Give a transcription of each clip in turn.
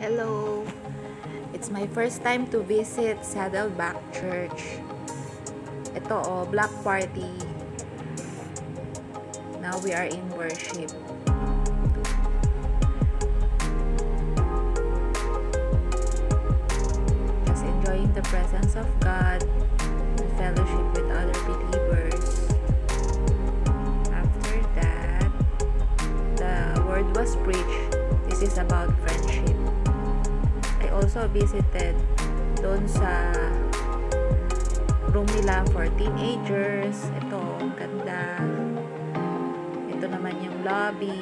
Hello! It's my first time to visit Saddleback Church. Ito Black Party. Now we are in worship. Just enjoying the presence of God and fellowship with other believers. After that, the word was preached. This is about friendship. I also visited doon sa room nila for teenagers. Ito, ang ganda. Ito naman yung lobby.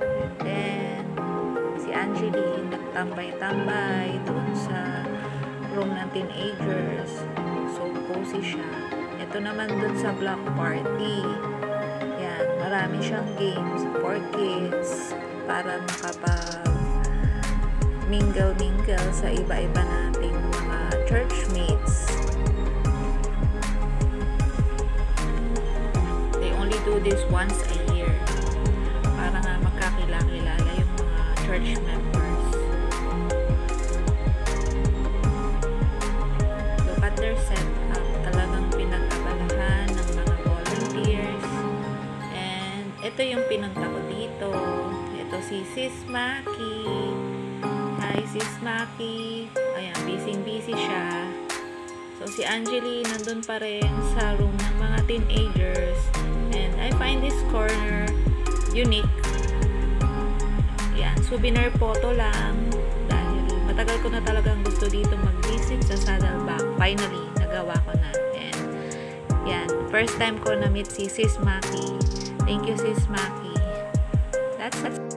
And then, si Angeline nagtambay-tambay doon sa room ng teenagers. So, cozy siya. Ito naman doon sa block party. Yan, marami siyang games for kids para makapag-mingle sa iba-iba nating mga churchmates. They only do this once a year para nga magkakilala yung mga church members. Look at their setup. Talagang pinag-abalahan ng mga volunteers. And ito yung pinunta ko dito. Ito si Sis Maki. Hi, Sis Maki. Ayan, busy siya. So, si Angeline nandun pa rin sa room ng mga teenagers. And I find this corner unique. Ayan, souvenir photo lang. Dahil matagal ko na talagang gusto dito mag-visit sa Saddleback. Finally, nagawa ko na. And, yan, first time ko na-meet si Sis Maki. Thank you, Sis Maki. That's